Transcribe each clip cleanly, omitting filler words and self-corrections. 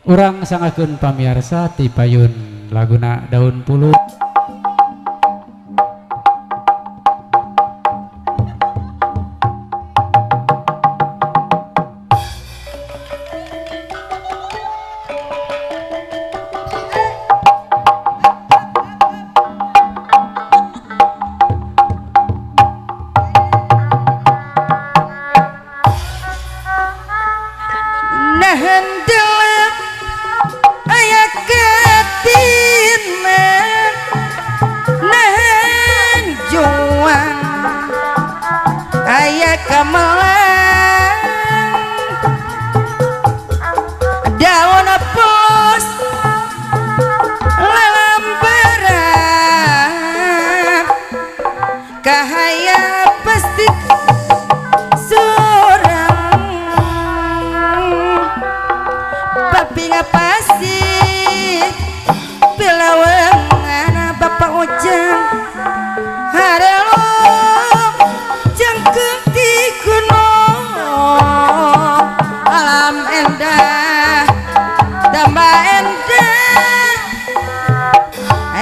Urang sangakeun pamirsa ti payun laguna Daun Puluh.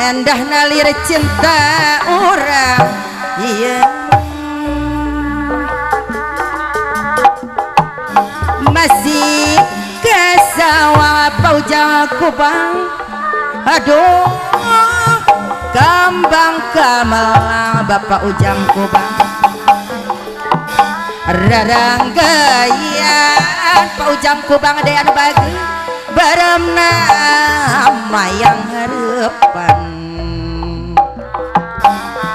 Endah nalir cinta orang iya masih kesawa paujang kubang aduh kambang kamalang bapak ujang kubang raranggayan paujang kubang ada anu bagi barem nama yang harapan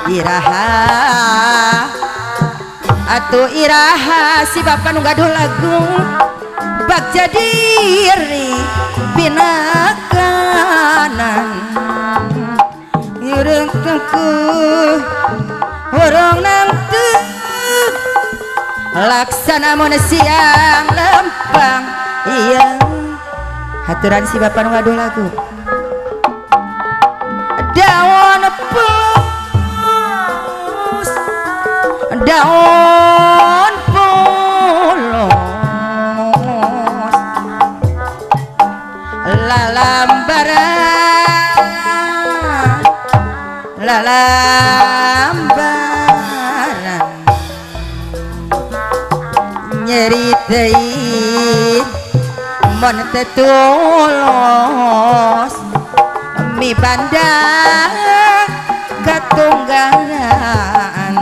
iraha atuh iraha si bapak nu gaduh lagu bak jadiri binakanan urang tengku urang nangtu laksana mun siang lempang iya haturan si bapak nu gaduh lagu daun pulus daun pulus lalambaran nyeritain mon tetulus mi bandar katunggalan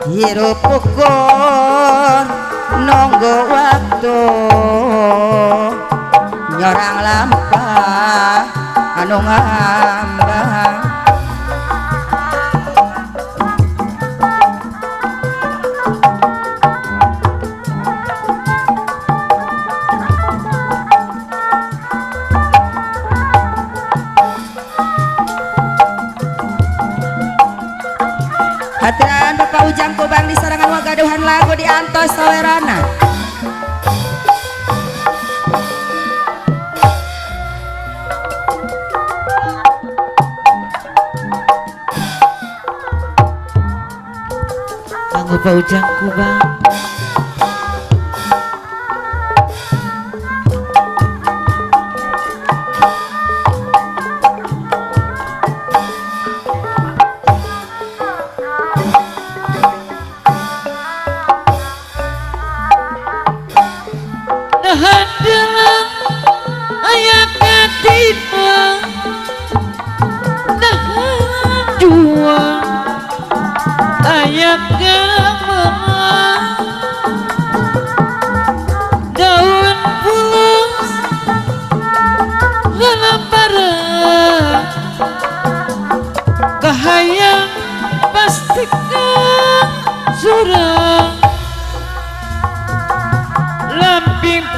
hirup ukur nunggu waktu nyorang lampah anu ngambang haturan bapak ujang kubang di sarangan wagaduhan lagu di antos sawerana kanggo bapak ujang kubang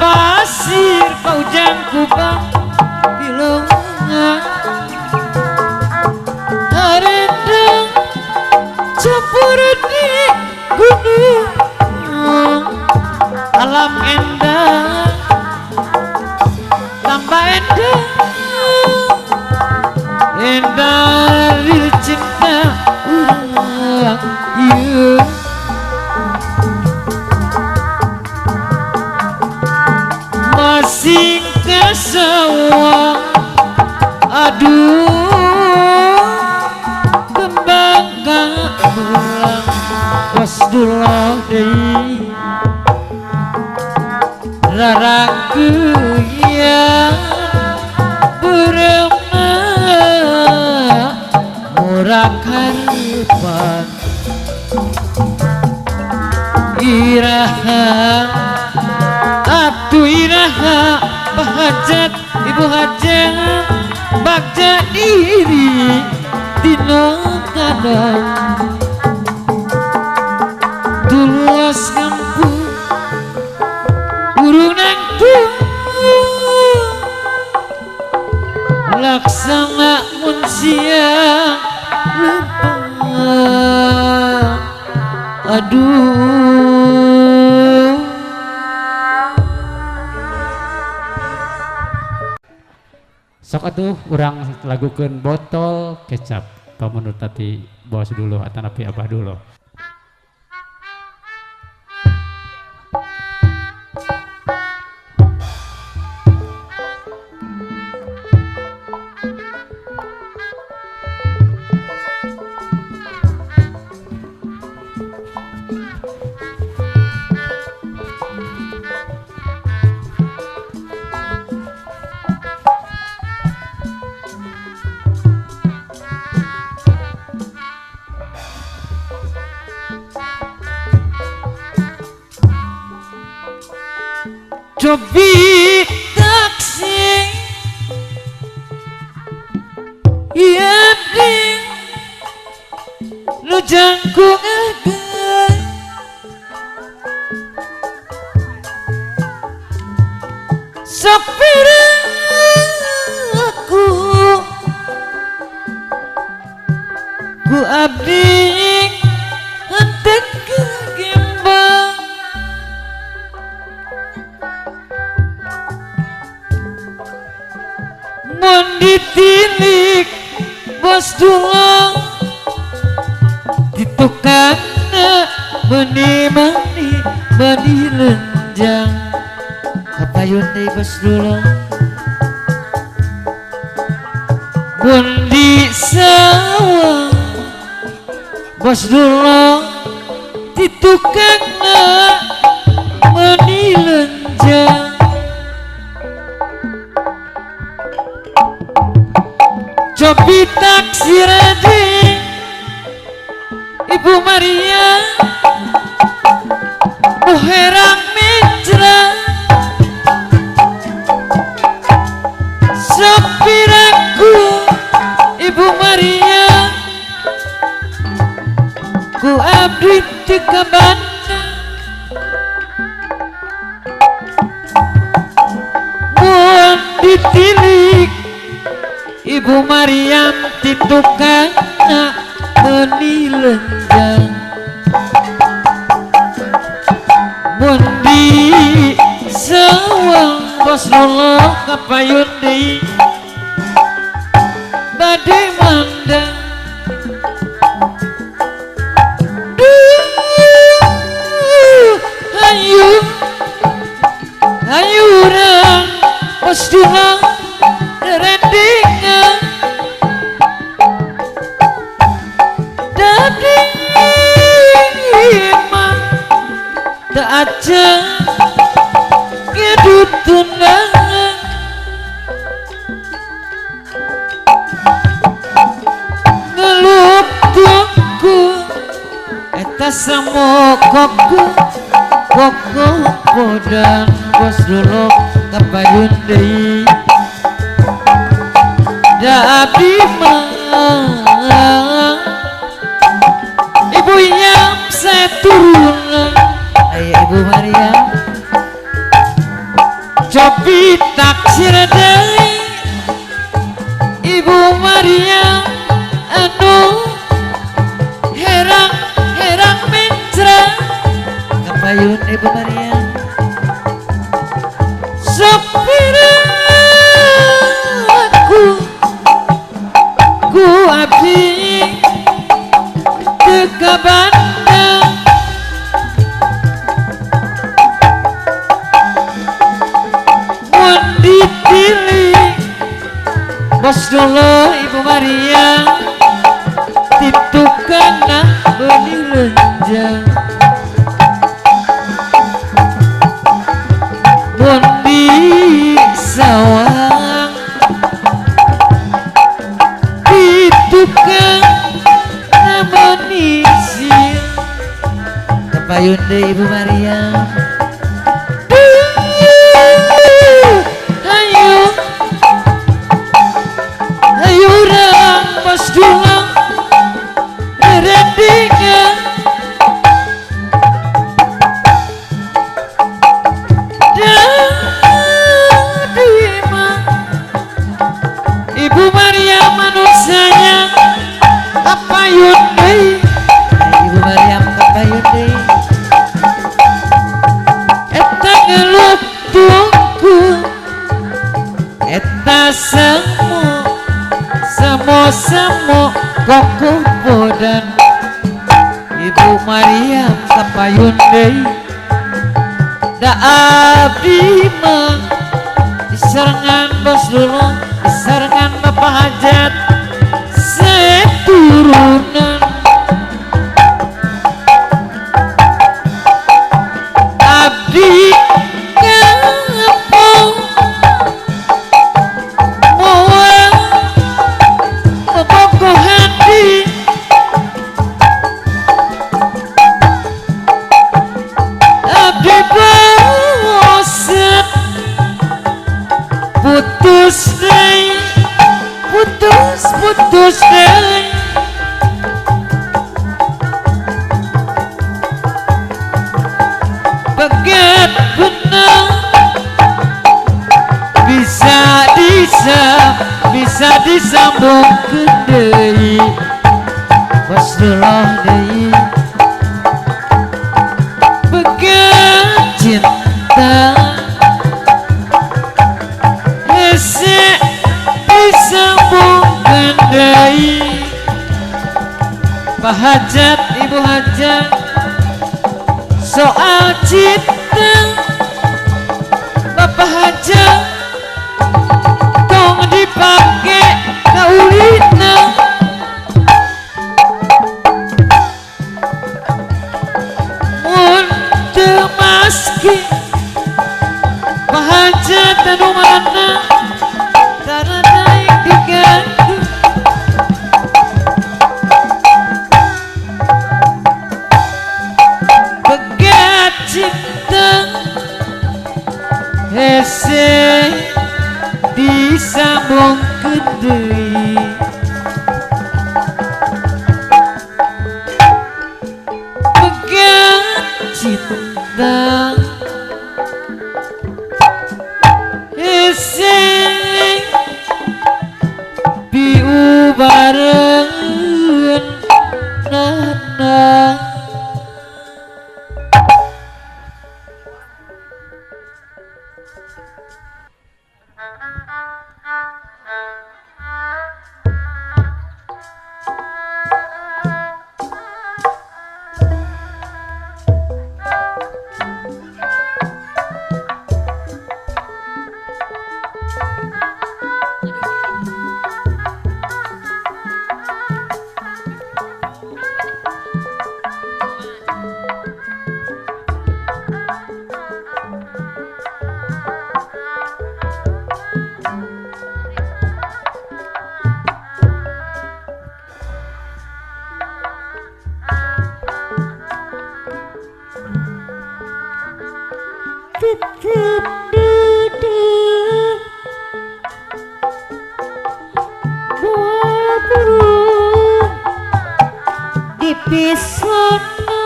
pasir paujang kubang bilongan haredang campur di gunung alam endah tambah endah endah real cinta urang you mas rarakuyan beremah murah karupan iraha atuh iraha bahajat ibu hajat bagja diri dina kadang tulas kampung urunang tuh laksana mun siang lepang aduh sok atuh urang lagukeun botol kecap pamunut tadi bos dulu atau napi abah dulu. cobi taksi iya ding lu jangkung agak sopir aku ku abdi hentek gimbal mun ditilik bos tulang ditukangna meni-meni meni lenjang kapayun deui bos tulang mun di sawah bos tulang ditukangna meni lenjang cobi taksir adik Ibu Maria herang mitra sopir aku Ibu Maria ku abdi teka banda mun ditilik Ibu Maryam titukangna meni lenjang mun di sawang Rasulullah kapayun deui bade mandang ayu ayu urang postunang rendingan dading imam tak aja ngedut tunangan ngelup tuku eta samo koko koko podang bos dulu kapayun deui da abdi mah ibu yang seturunan aya Ibu Maria cobi taksir deui Ibu Maria anu herang herang mitra kapayun Ibu Maria sopir aku ku abdi teka banda mun dipilih bos dulu Ibu Maria titukana beuni lenjang mun duka namun isil kepayun deh Ibu Maria. Ayo ayo orang pas dulang rendingan Ibu Maria manusianya apa yundai Ibu Maria apa yundai eta ngelup tungku eta semu koko bodan Ibu Maria apa yundai da abdi mah diserangan bos dulu diserangan bapak hajat seturunan abdi kampung moal bobogoh hati abdi bosen putus deh putus deh bagat benang bisa disambung ke deui Wasdullah deui bagat cinta hese disambungkan deui Pak Hajat Ibu Hajat soal cinta Bapak Hajat tong dipake kaulina mun teu maski Pak Hajat anu mana tarada diganggu begat cinta hese disambung ke deui begat cinta hese diubareun nana dipisono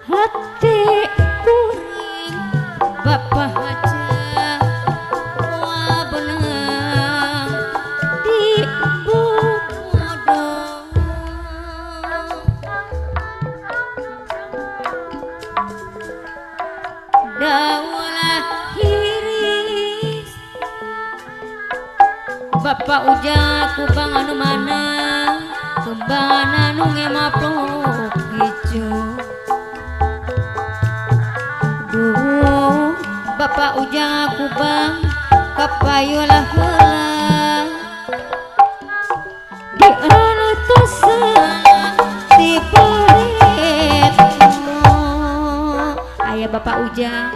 hati kuring Bapak Hajat wah benang di bodong daulah hiris Bapak ujak kubang anu mana kembang anu ngemaplok hijau duh Bapak ujang kubang kapayulah heula di anu tusah di peretmu aya Bapak ujang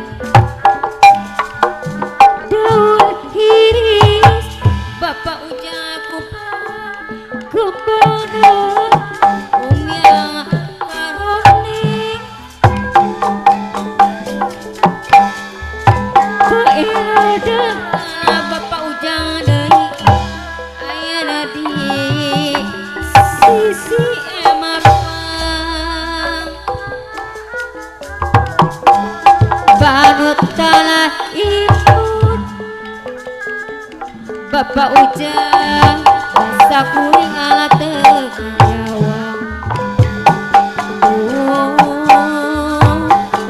Bapak ujang basa kuring ala teu jawab.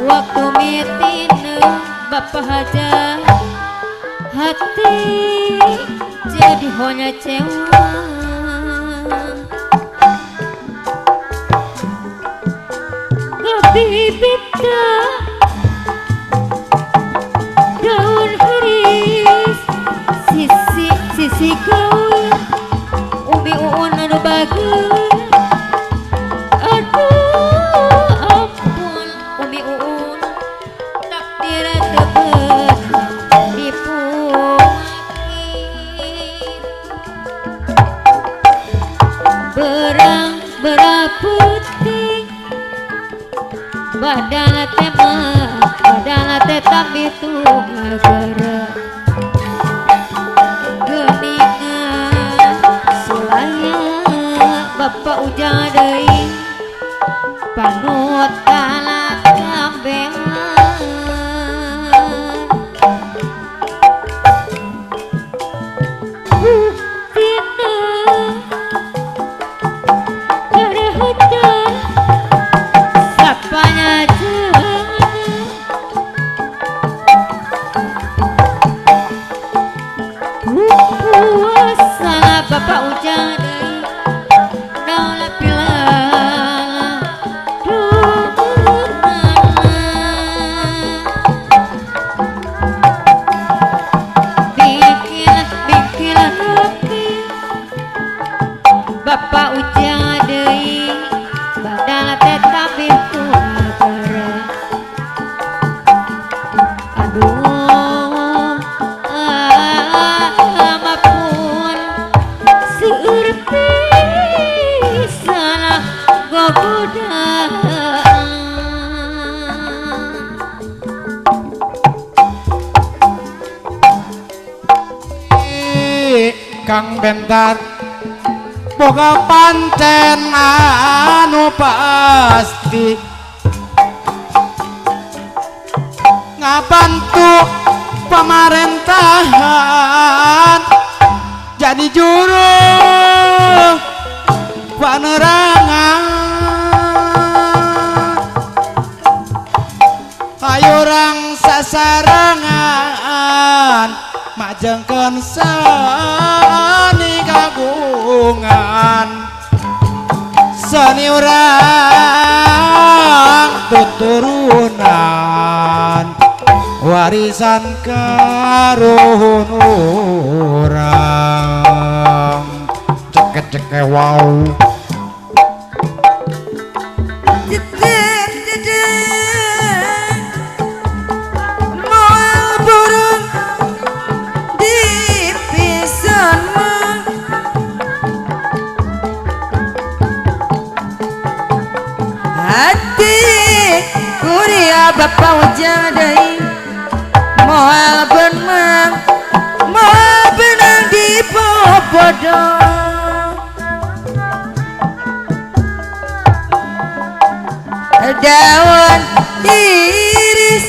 Waktu mitina Bapak haja hati jadi hanya cewa. Bibita daun hiris sisi gaul umi uun anu bageun. Aduh ampun umi uun takdir teu beunang dipumakin. Berang beraputih badana teh tapi tunggal geningan sulaya Bapak ujang deui panutan kambehan. Buktina karehutan sapanya salah Bapak ujang deui daula pilala bikin hati Bapak ujang deui badana teh tapi tunggal. Aduh amapun seueur pisan gogodaan. Kang Bentar boga pancen anu pasti ngabantu pemerintahan jadi juru penerangan. Ayo orang sasarangan majengkeun seni kagungan. Seni urang tuturunan warisan karuhun urang. Cek wow. Bapak ujang deui moal benang di popodong. Daun iris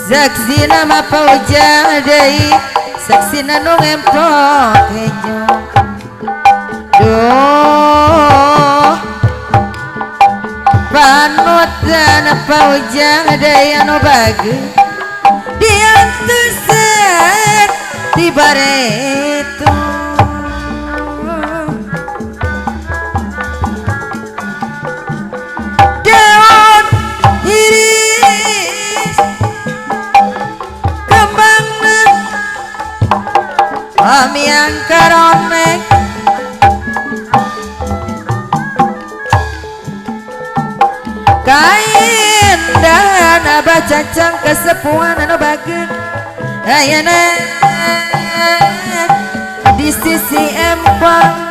saksina Bapak ujang deui saksina nu ngemplok hejo. Duh panutan paujang deui anu bageus diantusan di bareto. Daun iris kembangna amiang karonek kain dan bacacang kesepuan anu bageun ayeuna di sisi empang.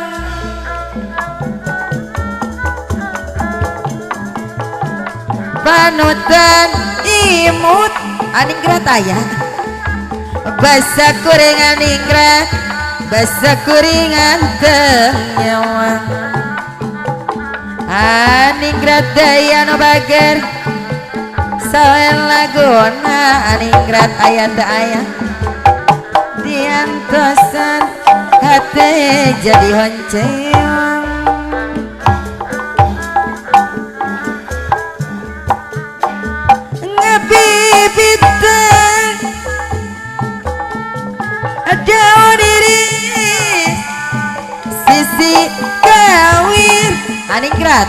Panutan imut aningrat aya basa kuringan ningrat basa kuringan teu nyawang. Aningrat daya nu bager sawen laguna aningrat aya teu aya di ngantosan hati jadi honceong ngebibiteng daun diri sisi kawin aningrat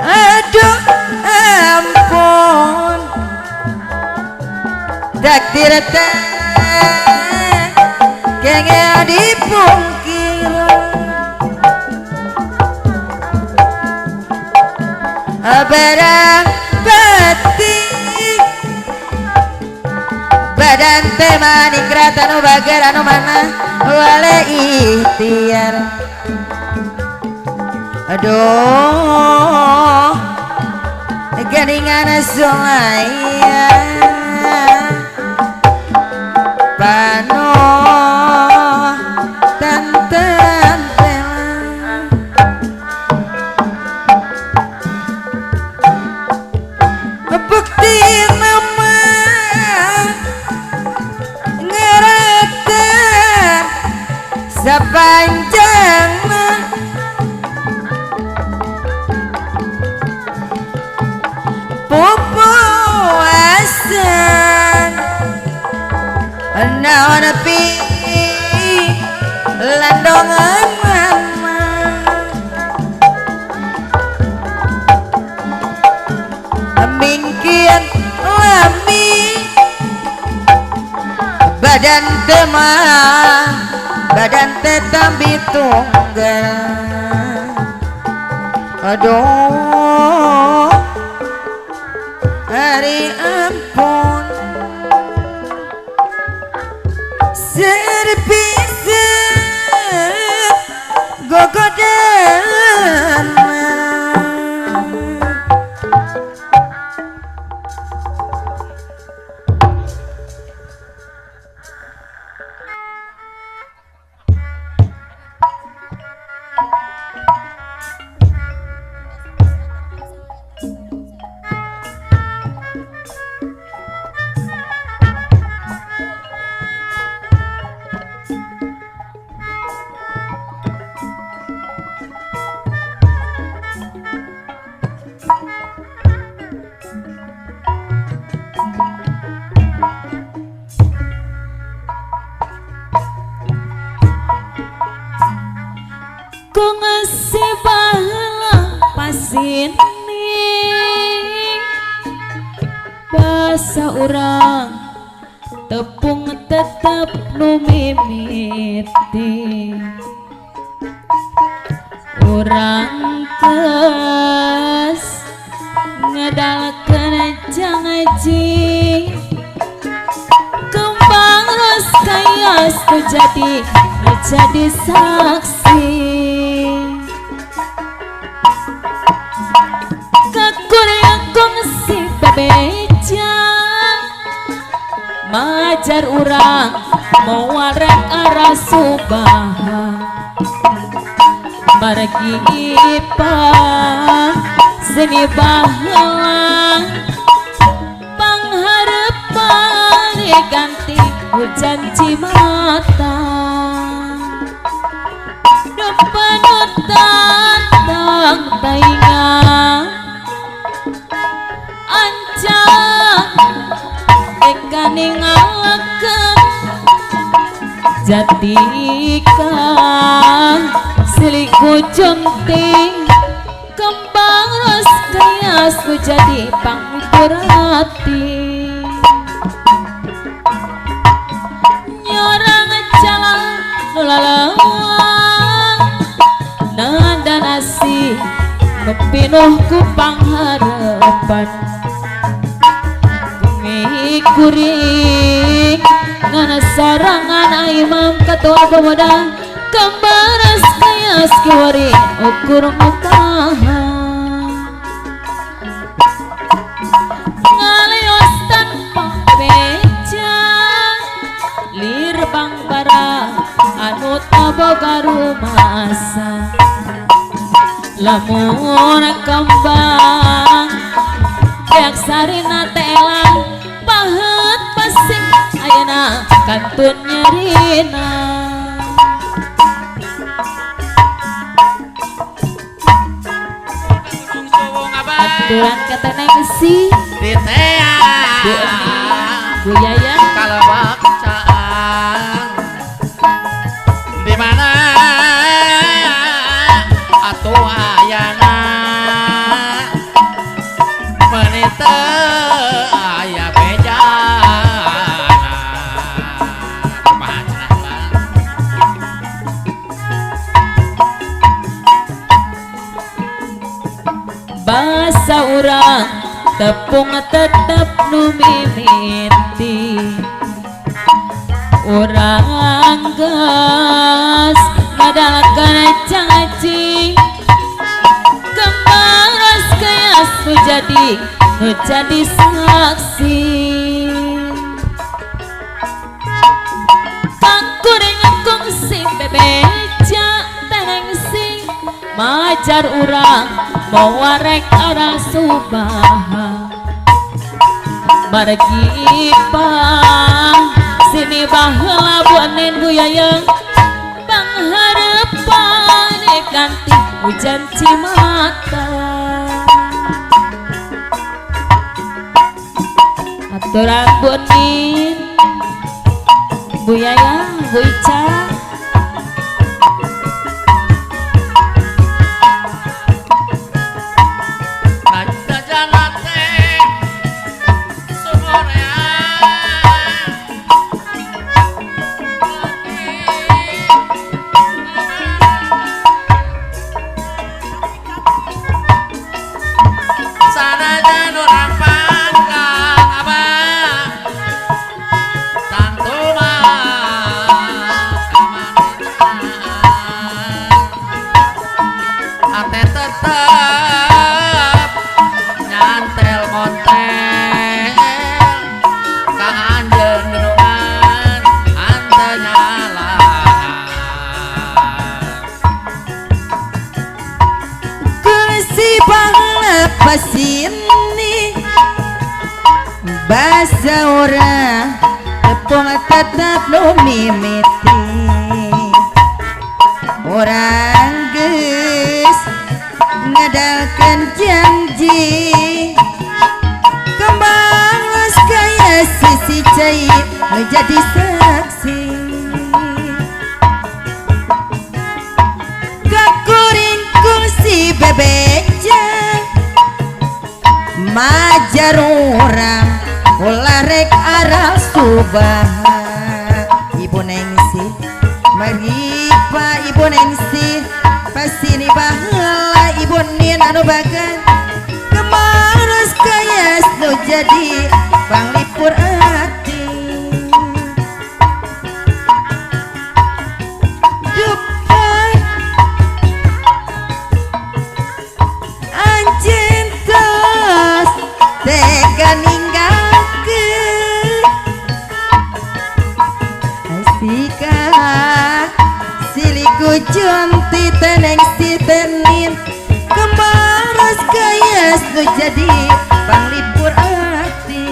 aduh ampun takdir teh kengnya dipungkir barang batik badan teh maningrat anu bager anu mana wale ikhtiar aduh geningan Zulaya pano tantan bukti nama ngerata sepanjang pupuasan naon nepi landongan mama mingkian lami badan temah badan tetambi tunggal aduh hari ampun serpisa gogodan ku ngasih bahala pasini bahasa orang tepung tetap nu mimiti orang tes ngedalkeun jangaji kembang ros kayas tu jadi saksi kakurang kongsi bebeja majar urang mewarek arah subaha margi ipang seni bahelang pangharapan ganti hujan cimata depanutan tang taingan ancang ekaning ngalakeun jatikan seliku junting kembang ros kayas ku jadi pangukur hati nyorang jalan nulalawang nanda nasi nepinuh ku pangharapan kuring ngana sarangan imam ketua pemuda kembaras kayas kiwari ukur mutaha ngalios tanpa beja lir bang bara anu taboga rumasa lamun kembang beak sarina telang pahet kantun nyerina aturan kata nengsi di tea Bu Eni Bu Yayan kalebak caan di mana atuh ayana menite aya bejana kumaha cenah Bang bahasa urang tepung tetep nu mimiti urang geus ngadalkeun caci kembaras keas nu jadi saksi kakuring kongsi bebeja tenengsi majar urang mau warek arah subaha margi pang sini baheula buanin Bu Yayang pangharepan ganti hujan cimata aturan buanin Bu Yayang Bu Ica tetep nyantel montel ka anjeun genungan ante nyalaan kursi bangla sini bahasa orang tepung tetap nu mimiti orang geus ngadalkeun janji kembang kaya sisi cai menjadi saksi kakuring kungsi bebeja majar orang ulah rek arah subaha ibu nengsi mari pa ibu nengsi pasini baheula ibu nin anu bagan kemaras kaya nu jadi panglipur ati dupai anjeun tos tega ninggalkeun asika siliku jonti teneng si tenin kemaras kaya nu jadi panglipur ati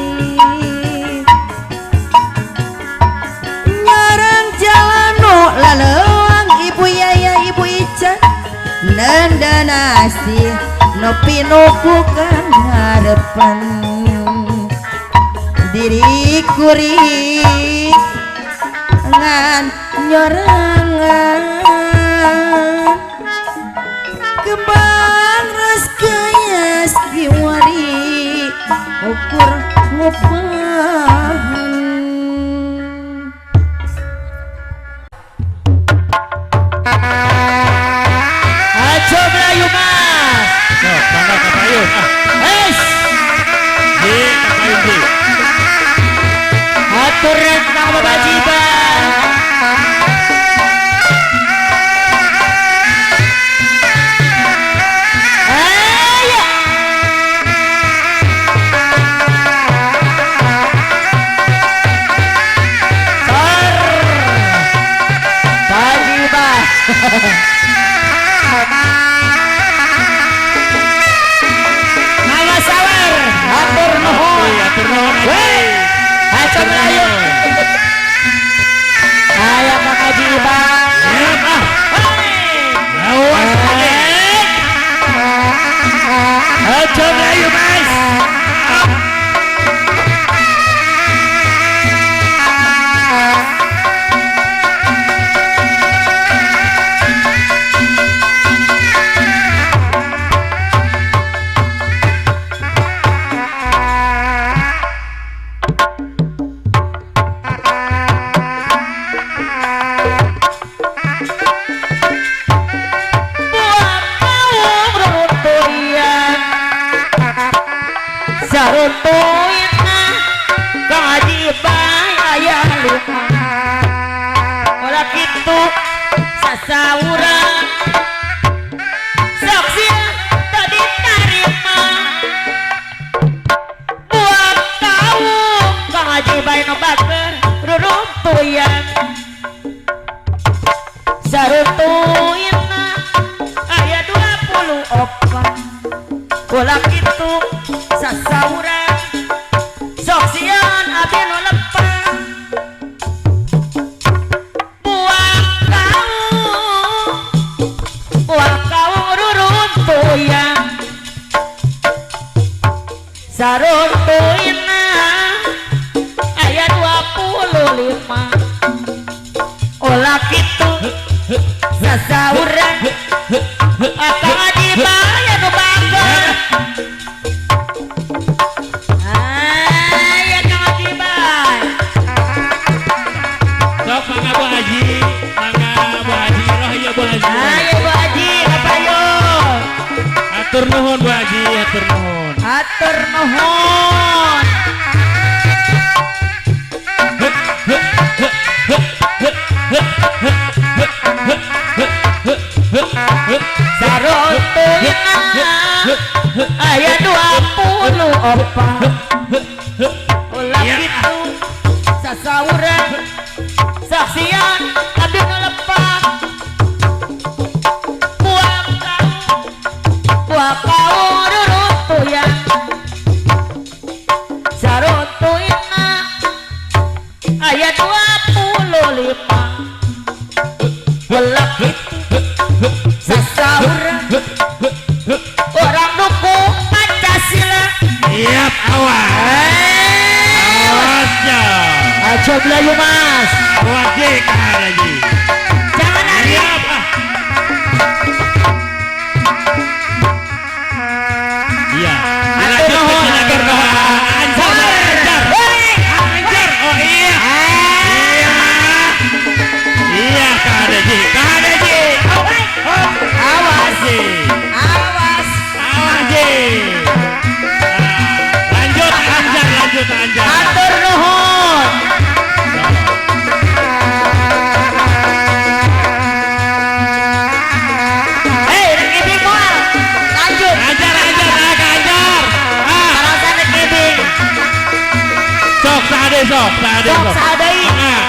nyarang jalan nu laleuang ibu Yaya ibu Ica nanda nasi nu pinukukan harapan diri kuring ngan nyorangan kembang ras kaya skiwari ukur ngupahan Ajo Melayu Mas. Sok, bangga ka payung. Wes. Di ka payung di. Atur rek nang kewajiban. Ayo. saruntuina Kang Haji Bae aya lima ora kitu sasaurang sok sia tadi tarima buat kau Kang Haji Bae nobakeun ruruntuyan saruntuina aya 24 ulah kitu sasaurang sok sieun abdi nu lepang buah kau ruruntuyan saruntuina aya 25 ulah kitu sasaurang Kang Haji Bae nu bangga aya Kang Haji Bae Sok mangga Bu Haji, mangga Bu Haji, roh ya Bu Haji. aya Bu Haji kapayun Atur nuhun Bu Haji, atur nuhun. atur nuhun saruntuina aya 24 ulah kitu sasaurang saksian abdi nu lepang buah kau ruruntuyan saruntuina aya 25 ulah kitu sasaurang orang dukung Pancasila Siap awas. Awasnya. aja belayu mas Wajib Kang Haji. jangan ada Siap. Iya. Atur nuhun, atur nuhun. Anjar, anjar. Anjar. Oh iya. Iya. Iya Kang Haji. Kang Haji. awas Haji. awas Haji. Lanjut anjar, lanjut anjar. atur nuhun rek ibing moal lanjut Anjar, anjar, anjar. alasan rek ibing Sok sade, sok sade, sok sadeui Ah,